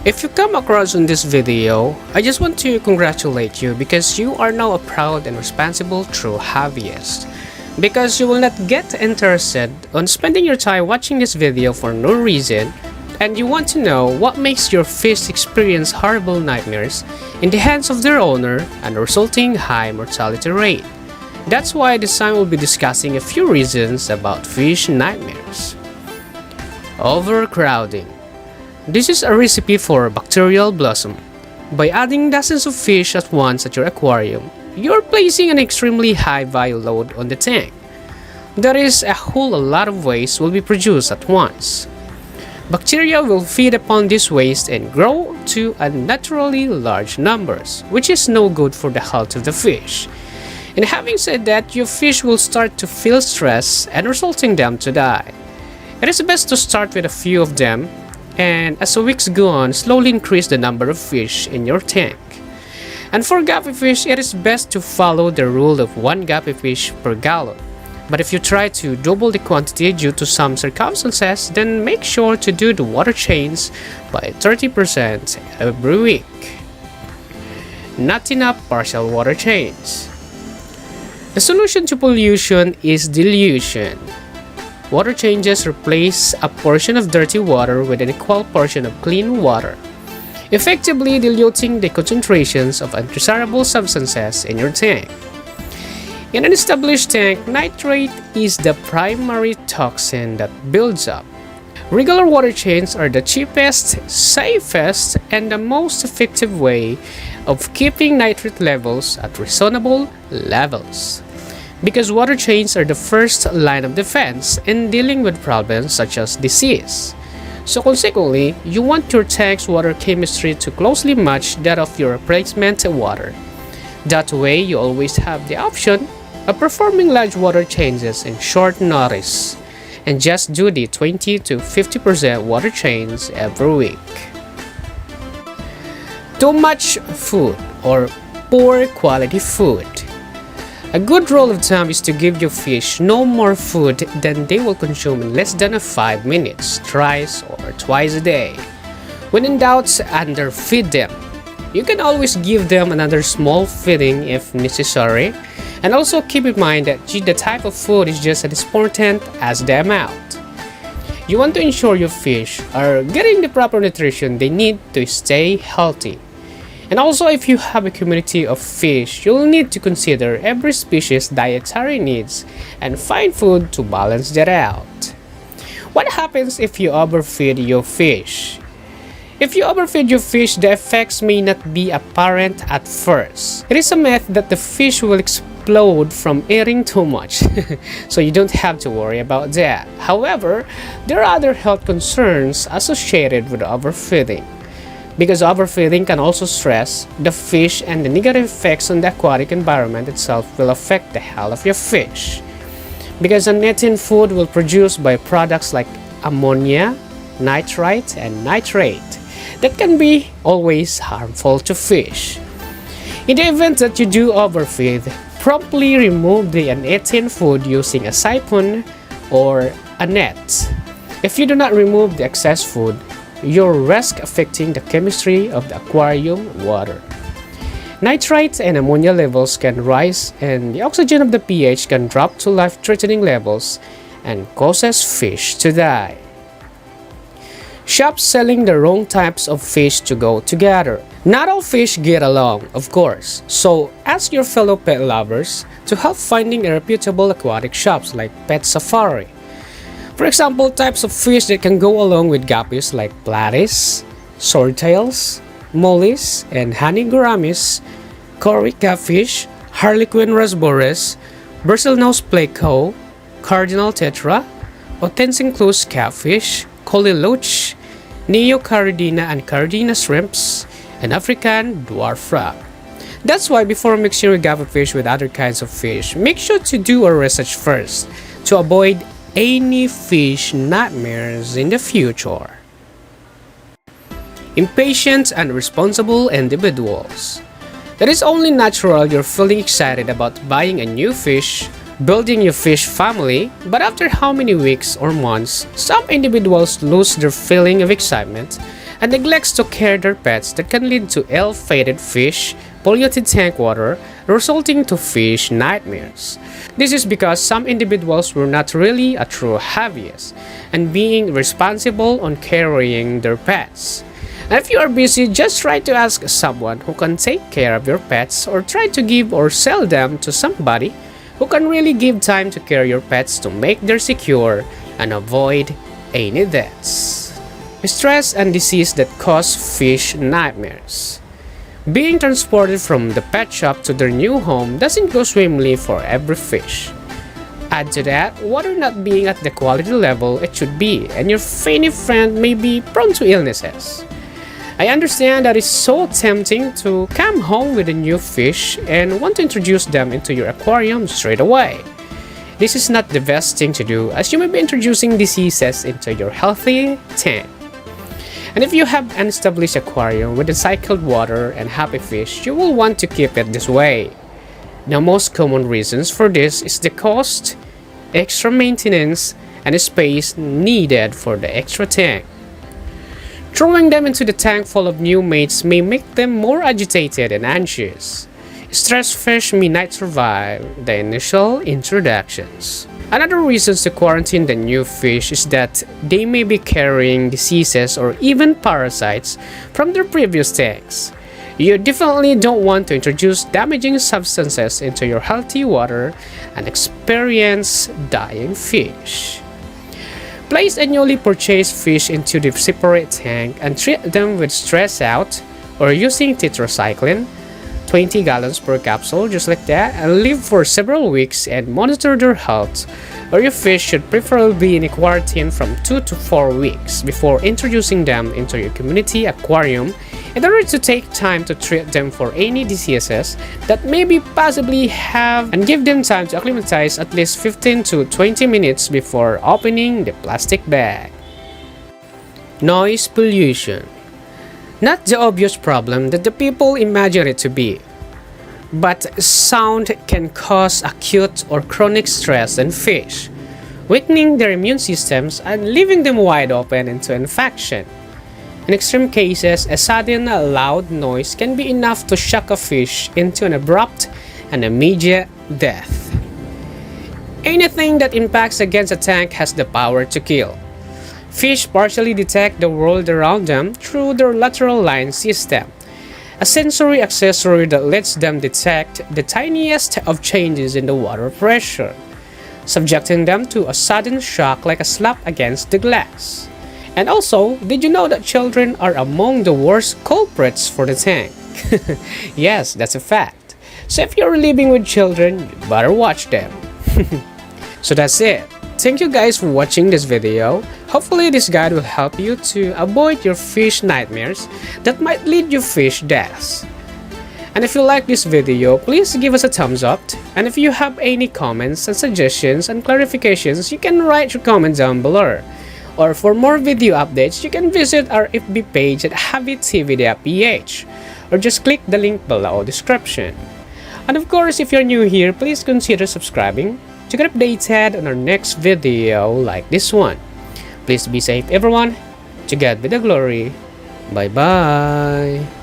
If you come across on this video, I just want to congratulate you because you are now a proud and responsible true hobbyist. Because you will not get interested on spending your time watching this video for no reason, and you want to know what makes your fish experience horrible nightmares in the hands of their owner and resulting high mortality rate. That's why this time we'll be discussing a few reasons about fish nightmares. Overcrowding. This is a recipe for bacterial blossom. By adding dozens of fish at once at your aquarium, you're placing an extremely high value load on the tank. That is, a whole lot of waste will be produced at once. Bacteria will feed upon this waste and grow to unnaturally large numbers, which is no good for the health of the fish. And having said that, your fish will start to feel stress and resulting them to die. It is best to start with a few of them, and as the weeks go on, slowly increase the number of fish in your tank. And for guppy fish, it is best to follow the rule of 1 guppy fish per gallon. But if you try to double the quantity due to some circumstances, then make sure to do the water change by 30% every week. Not enough partial water change. The solution to pollution is dilution. Water changes replace a portion of dirty water with an equal portion of clean water, effectively diluting the concentrations of undesirable substances in your tank. In an established tank, nitrate is the primary toxin that builds up. Regular water changes are the cheapest, safest, and the most effective way of keeping nitrate levels at reasonable levels. Because water changes are the first line of defense in dealing with problems such as disease. So consequently, you want your tank's water chemistry to closely match that of your replacement water. That way, you always have the option of performing large water changes in short notice, and just do the 20 to 50% water change every week. Too much food or poor quality food. A good rule of thumb is to give your fish no more food than they will consume in less than 5 minutes, thrice or twice a day. When in doubt, underfeed them. You can always give them another small feeding if necessary, and also keep in mind that the type of food is just as important as the amount. You want to ensure your fish are getting the proper nutrition they need to stay healthy. And also, if you have a community of fish, you'll need to consider every species' dietary needs and find food to balance that out. What happens if you overfeed your fish? If you overfeed your fish, the effects may not be apparent at first. It is a myth that the fish will explode from eating too much, so you don't have to worry about that. However, there are other health concerns associated with overfeeding. Because overfeeding can also stress the fish, and the negative effects on the aquatic environment itself will affect the health of your fish. Because uneaten food will produce byproducts like ammonia, nitrite, and nitrate that can be always harmful to fish. In the event that you do overfeed, promptly remove the uneaten food using a siphon or a net. If you do not remove the excess food, you risk affecting the chemistry of the aquarium water. Nitrite and ammonia levels can rise, and the oxygen of the pH can drop to life-threatening levels and causes fish to die. Shops selling the wrong types of fish to go together. Not all fish get along, of course, so ask your fellow pet lovers to help finding a reputable aquatic shops like Pet Safari. For example, types of fish that can go along with guppies like platies, swordtails, mollies, and honey gouramis, cory catfish, harlequin rasboris, bristlenose pleco, cardinal tetra, otensinclus catfish, colliloach, neocaridina and caridina shrimps, and African dwarf frog. That's why before mixing your guppy fish with other kinds of fish, make sure to do a research first to avoid any fish nightmares in the future. Impatient and irresponsible individuals. It is only natural you're feeling excited about buying a new fish, building your fish family, but after how many weeks or months, some individuals lose their feeling of excitement and neglects to care their pets that can lead to ill-fated fish, polluted tank water, resulting to fish nightmares. This is because some individuals were not really a true hobbyists and being responsible on carrying their pets. And if you are busy, just try to ask someone who can take care of your pets, or try to give or sell them to somebody who can really give time to care your pets to make them secure and avoid any deaths. Stress and disease that cause fish nightmares. Being transported from the pet shop to their new home doesn't go swimmly for every fish. Add to that, water not being at the quality level it should be, and your fini friend may be prone to illnesses. I understand that it's so tempting to come home with a new fish and want to introduce them into your aquarium straight away. This is not the best thing to do, as you may be introducing diseases into your healthy tank. And if you have an established aquarium with recycled water and happy fish, you will want to keep it this way. The most common reasons for this is the cost, extra maintenance, and the space needed for the extra tank. Throwing them into the tank full of new mates may make them more agitated and anxious. Stressed fish may not survive the initial introductions. Another reason to quarantine the new fish is that they may be carrying diseases or even parasites from their previous tanks. You definitely don't want to introduce damaging substances into your healthy water and experience dying fish. Place a newly purchased fish into the separate tank and treat them with stress out or using tetracycline, 20 gallons per capsule, just like that, and leave for several weeks and monitor their health, or your fish should preferably be in quarantine from 2 to 4 weeks before introducing them into your community aquarium in order to take time to treat them for any diseases that maybe possibly have, and give them time to acclimatize at least 15 to 20 minutes before opening the plastic bag. Noise pollution. Not the obvious problem that the people imagine it to be, but sound can cause acute or chronic stress in fish, weakening their immune systems and leaving them wide open into infection. In extreme cases, a sudden loud noise can be enough to shock a fish into an abrupt and immediate death. Anything that impacts against a tank has the power to kill. Fish partially detect the world around them through their lateral line system, a sensory accessory that lets them detect the tiniest of changes in the water pressure, subjecting them to a sudden shock like a slap against the glass. And also, did you know that children are among the worst culprits for the tank? Yes, that's a fact. So if you're living with children, you better watch them. So that's it. Thank you guys for watching this video. Hopefully this guide will help you to avoid your fish nightmares that might lead you fish deaths. And if you like this video, please give us a thumbs up. And if you have any comments and suggestions and clarifications, you can write your comment down below. Or for more video updates, you can visit our FB page at habittv.ph, or just click the link below description. And of course, if you're new here, please consider subscribing to get updated on our next video like this one. Please be safe everyone. To God be the glory. Bye bye.